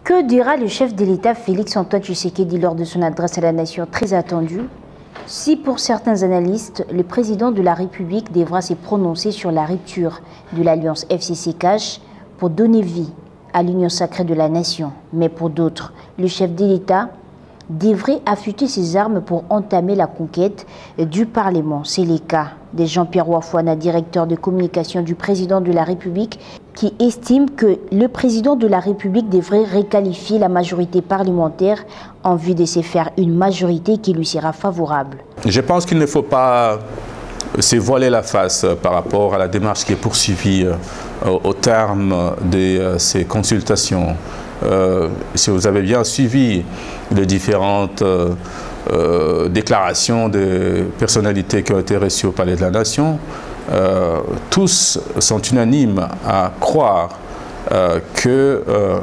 Que dira le chef de l'État Félix-Antoine Tshisekedi lors de son adresse à la nation très attendue? Si pour certains analystes, le président de la République devra se prononcer sur la rupture de l'alliance FCC-CACH pour donner vie à l'union sacrée de la nation, mais pour d'autres, le chef de l'État devrait affûter ses armes pour entamer la conquête du Parlement. C'est le cas de Jean-Pierre Ouafouana, directeur de communication du président de la République, qui estime que le président de la République devrait requalifier la majorité parlementaire en vue de se faire une majorité qui lui sera favorable. Je pense qu'il ne faut pas se voiler la face par rapport à la démarche qui est poursuivie au terme de ces consultations. Si vous avez bien suivi les différentes déclarations de personnalités qui ont été reçues au Palais de la Nation, tous sont unanimes à croire que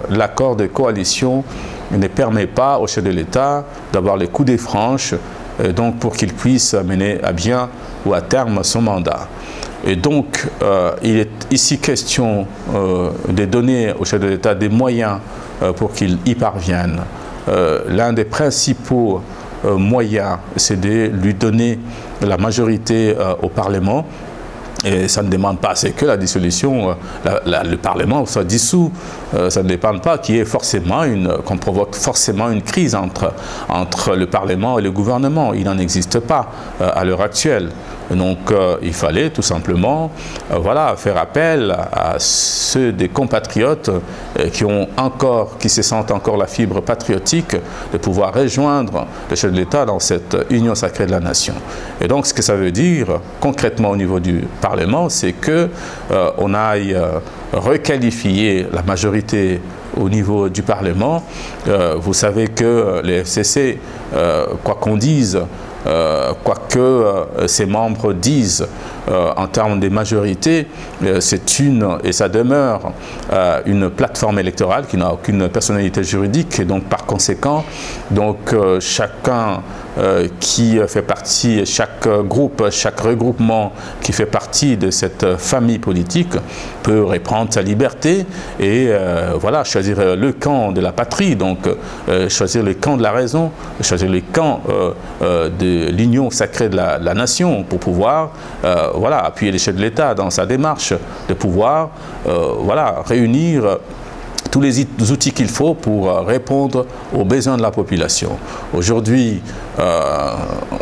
l'accord de coalition ne permet pas au chef de l'État d'avoir les coups des franches, donc pour qu'il puisse mener à bien ou à terme son mandat. Et donc, il est ici question de donner au chef de l'État des moyens pour qu'il y parvienne. L'un des principaux moyens, c'est de lui donner la majorité au Parlement. Et ça ne demande pas, c'est que la dissolution, le Parlement soit dissous. Ça ne dépend pas qu'on provoque forcément une crise entre le Parlement et le gouvernement. Il n'en existe pas à l'heure actuelle. Donc il fallait tout simplement faire appel à ceux des compatriotes qui se sentent encore la fibre patriotique de pouvoir rejoindre le chef de l'État dans cette union sacrée de la nation. Et donc ce que ça veut dire concrètement au niveau du Parlement, c'est qu'on aille requalifier la majorité au niveau du Parlement. Vous savez que les FCC, quoi qu'on dise, quoi que ses membres disent en termes de majorité, c'est et ça demeure une plateforme électorale qui n'a aucune personnalité juridique, et donc par conséquent, chacun qui fait partie, chaque groupe, chaque regroupement qui fait partie de cette famille politique peut reprendre sa liberté et choisir le camp de la patrie, donc choisir le camp de la raison, choisir le camp de l'union sacrée de la nation pour pouvoir appuyer le chef de l'État dans sa démarche de pouvoir réunir tous les outils qu'il faut pour répondre aux besoins de la population. Aujourd'hui,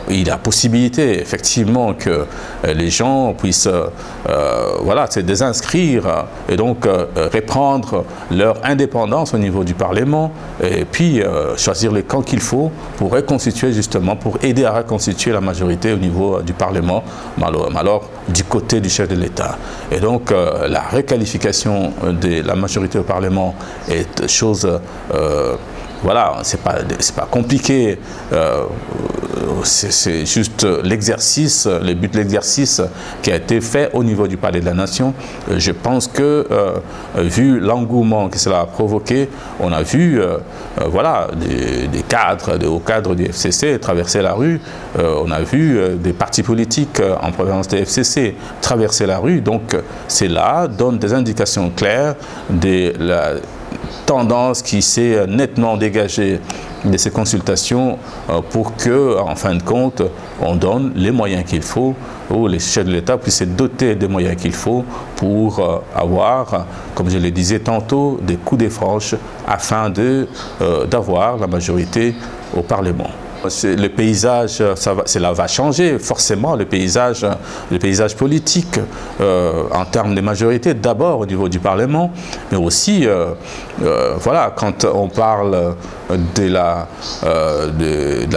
il y a possibilité effectivement que les gens puissent se désinscrire et donc reprendre leur indépendance au niveau du Parlement et puis choisir les camps qu'il faut pour reconstituer justement, pour aider à reconstituer la majorité au niveau du Parlement, alors du côté du chef de l'État. Et donc la requalification de la majorité au Parlement est chose c'est pas compliqué, c'est juste l'exercice, le but de l'exercice qui a été fait au niveau du Palais de la Nation. Je pense que, vu l'engouement que cela a provoqué, on a vu des cadres, des hauts cadres du FCC traverser la rue, on a vu des partis politiques en provenance des FCC traverser la rue, donc cela donne des indications claires de la tendance qui s'est nettement dégagée de ces consultations pour que, en fin de compte, on donne les moyens qu'il faut, ou les chefs de l'État puissent se doter des moyens qu'il faut pour avoir, comme je le disais tantôt, des coups de franche afin d'avoir la majorité au Parlement. Le paysage, cela va changer forcément, le paysage politique en termes de majorité, d'abord au niveau du Parlement, mais aussi, quand on parle de la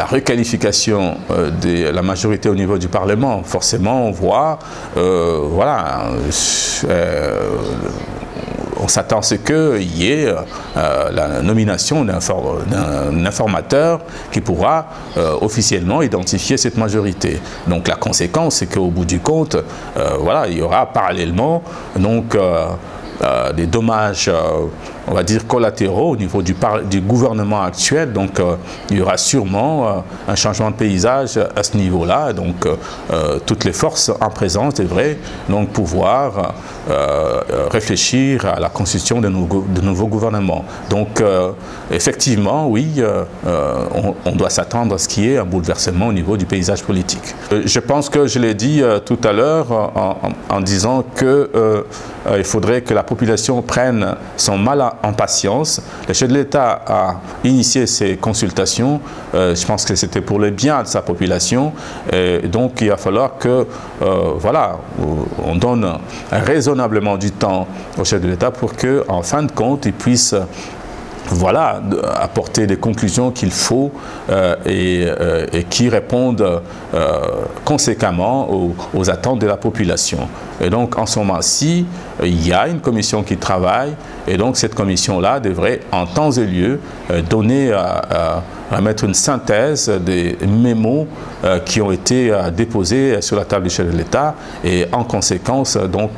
requalification de la majorité au niveau du Parlement, forcément on voit, on s'attend à ce qu'il y ait la nomination d'un informateur qui pourra officiellement identifier cette majorité. Donc la conséquence, c'est qu'au bout du compte, il y aura parallèlement des dommages on va dire, collatéraux au niveau du gouvernement actuel. Donc, il y aura sûrement un changement de paysage à ce niveau-là. Donc, toutes les forces en présence devraient donc pouvoir réfléchir à la constitution de nouveaux gouvernements. Donc, effectivement, oui, on doit s'attendre à ce qu'il y ait un bouleversement au niveau du paysage politique. Je pense que je l'ai dit tout à l'heure en disant que il faudrait que la population prenne son mal en patience. Le chef de l'État a initié ces consultations. Je pense que c'était pour le bien de sa population. Et donc, il va falloir que, voilà, on donne raisonnablement du temps au chef de l'État pour qu'en fin de compte, il puisse voilà, apporter des conclusions qu'il faut et qui répondent conséquemment aux attentes de la population. Et donc, en ce moment-ci, il y a une commission qui travaille et donc cette commission-là devrait, en temps et lieu, donner mettre une synthèse des mémos qui ont été déposés sur la table du chef de l'État et en conséquence, donc,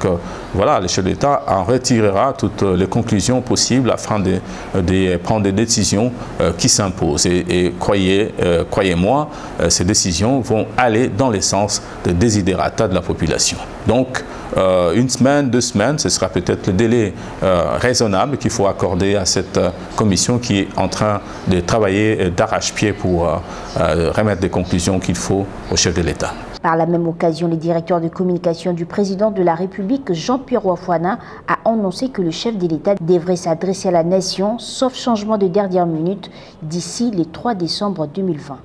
voilà, le chef de l'État en retirera toutes les conclusions possibles afin de prendre des décisions qui s'imposent. Et croyez-moi, ces décisions vont aller dans le sens des desiderata de la population. Donc, une semaine, 2 semaines, ce sera peut-être le délai raisonnable qu'il faut accorder à cette commission qui est en train de travailler d'arrache-pied pour remettre des conclusions qu'il faut au chef de l'État. Par la même occasion, le directeur de communication du président de la République, Jean-Pierre Ouafouana, a annoncé que le chef de l'État devrait s'adresser à la nation, sauf changement de dernière minute, d'ici le 3 décembre 2020.